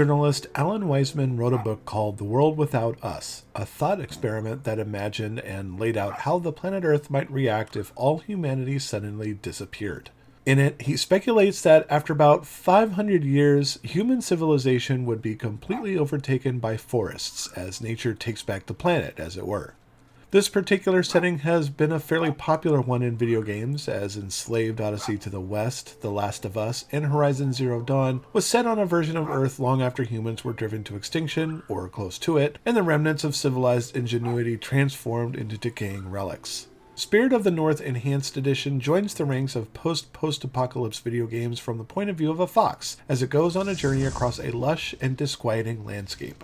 Journalist Alan Weisman wrote a book called The World Without Us, a thought experiment that imagined and laid out how the planet Earth might react if all humanity suddenly disappeared. In it, he speculates that after about 500 years, human civilization would be completely overtaken by forests as nature takes back the planet, as it were. This particular setting has been a fairly popular one in video games, as Enslaved Odyssey to the West, The Last of Us, and Horizon Zero Dawn was set on a version of Earth long after humans were driven to extinction, or close to it, and the remnants of civilized ingenuity transformed into decaying relics. Spirit of the North Enhanced Edition joins the ranks of post-apocalypse video games from the point of view of a fox, as it goes on a journey across a lush and disquieting landscape.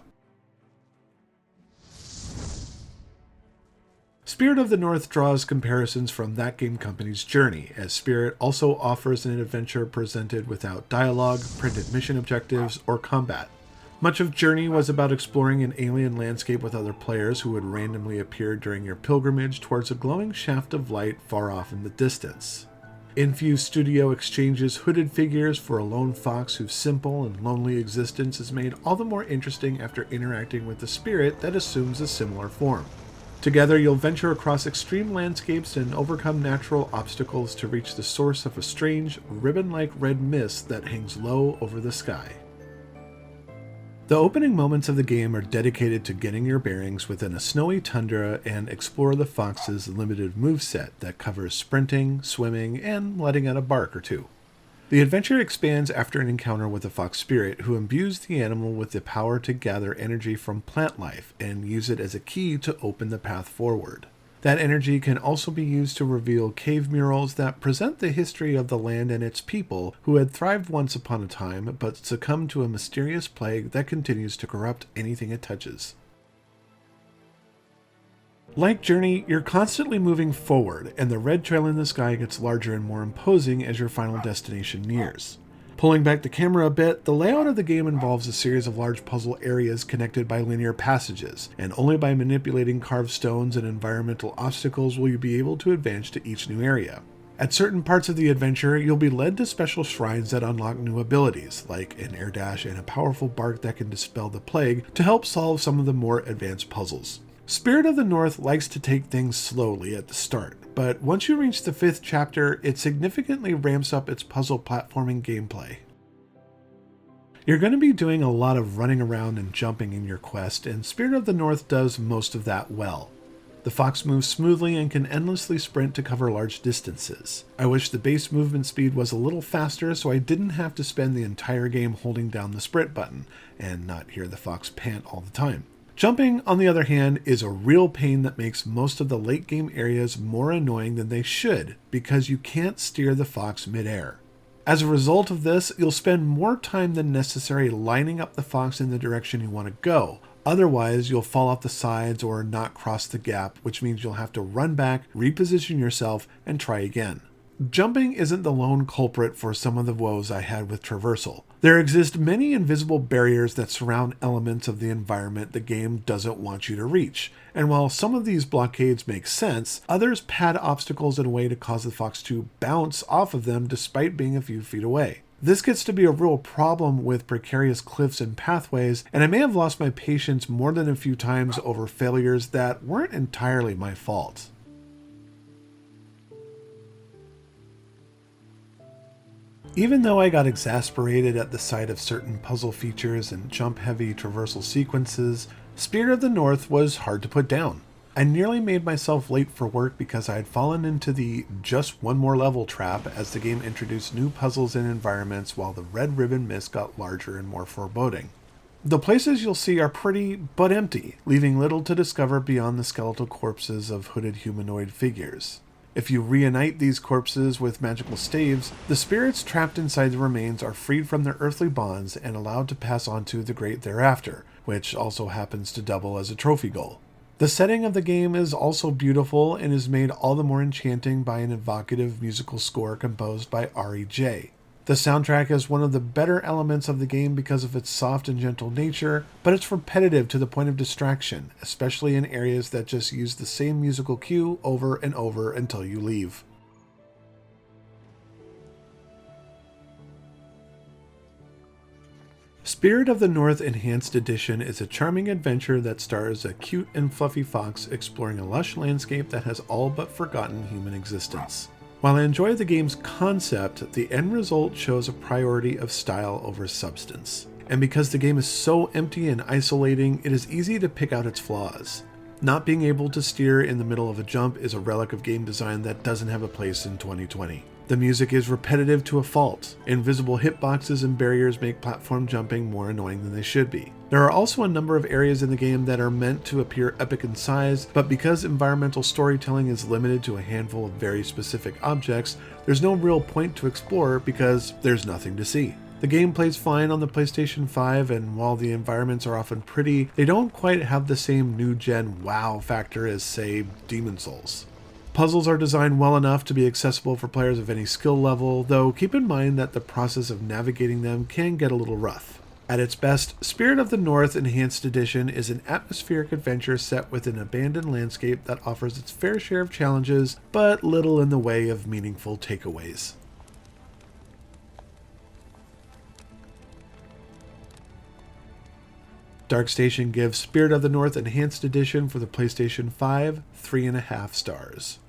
Spirit of the North draws comparisons from that game company's Journey, as Spirit also offers an adventure presented without dialogue, printed mission objectives, or combat. Much of Journey was about exploring an alien landscape with other players who would randomly appear during your pilgrimage towards a glowing shaft of light far off in the distance. Infuse Studio exchanges hooded figures for a lone fox whose simple and lonely existence is made all the more interesting after interacting with the spirit that assumes a similar form. Together, you'll venture across extreme landscapes and overcome natural obstacles to reach the source of a strange, ribbon-like red mist that hangs low over the sky. The opening moments of the game are dedicated to getting your bearings within a snowy tundra and explore the fox's limited moveset that covers sprinting, swimming, and letting out a bark or two. The adventure expands after an encounter with a fox spirit who imbues the animal with the power to gather energy from plant life and use it as a key to open the path forward. That energy can also be used to reveal cave murals that present the history of the land and its people who had thrived once upon a time but succumbed to a mysterious plague that continues to corrupt anything it touches. Like Journey, you're constantly moving forward, and the red trail in the sky gets larger and more imposing as your final destination nears. Pulling back the camera a bit, the layout of the game involves a series of large puzzle areas connected by linear passages, and only by manipulating carved stones and environmental obstacles will you be able to advance to each new area. At certain parts of the adventure, you'll be led to special shrines that unlock new abilities, like an air dash and a powerful bark that can dispel the plague to help solve some of the more advanced puzzles. Spirit of the North likes to take things slowly at the start, but once you reach the 5th chapter, it significantly ramps up its puzzle platforming gameplay. You're going to be doing a lot of running around and jumping in your quest, and Spirit of the North does most of that well. The fox moves smoothly and can endlessly sprint to cover large distances. I wish the base movement speed was a little faster so I didn't have to spend the entire game holding down the sprint button, and not hear the fox pant all the time. Jumping, on the other hand, is a real pain that makes most of the late game areas more annoying than they should, because you can't steer the fox midair. As a result of this, you'll spend more time than necessary lining up the fox in the direction you want to go. Otherwise, you'll fall off the sides or not cross the gap, which means you'll have to run back, reposition yourself, and try again. Jumping isn't the lone culprit for some of the woes I had with traversal. There exist many invisible barriers that surround elements of the environment the game doesn't want you to reach, and while some of these blockades make sense, others pad obstacles in a way to cause the fox to bounce off of them despite being a few feet away. This gets to be a real problem with precarious cliffs and pathways, and I may have lost my patience more than a few times over failures that weren't entirely my fault. Even though I got exasperated at the sight of certain puzzle features and jump-heavy traversal sequences, Spirit of the North was hard to put down. I nearly made myself late for work because I had fallen into the just one more level trap as the game introduced new puzzles and environments while the red ribbon mist got larger and more foreboding. The places you'll see are pretty, but empty, leaving little to discover beyond the skeletal corpses of hooded humanoid figures. If you reunite these corpses with magical staves, the spirits trapped inside the remains are freed from their earthly bonds and allowed to pass on to the great thereafter, which also happens to double as a trophy goal. The setting of the game is also beautiful and is made all the more enchanting by an evocative musical score composed by R.E.J. The soundtrack is one of the better elements of the game because of its soft and gentle nature, but it's repetitive to the point of distraction, especially in areas that just use the same musical cue over and over until you leave. Spirit of the North Enhanced Edition is a charming adventure that stars a cute and fluffy fox exploring a lush landscape that has all but forgotten human existence. While I enjoy the game's concept, the end result shows a priority of style over substance. And because the game is so empty and isolating, it is easy to pick out its flaws. Not being able to steer in the middle of a jump is a relic of game design that doesn't have a place in 2020. The music is repetitive to a fault. Invisible hitboxes and barriers make platform jumping more annoying than they should be. There are also a number of areas in the game that are meant to appear epic in size, but because environmental storytelling is limited to a handful of very specific objects, there's no real point to explore because there's nothing to see. The game plays fine on the PlayStation 5, and while the environments are often pretty, they don't quite have the same new-gen wow factor as, say, Demon's Souls. Puzzles are designed well enough to be accessible for players of any skill level, though keep in mind that the process of navigating them can get a little rough. At its best, Spirit of the North Enhanced Edition is an atmospheric adventure set within an abandoned landscape that offers its fair share of challenges, but little in the way of meaningful takeaways. DarkStation gives Spirit of the North Enhanced Edition for the PlayStation 5 3.5 stars.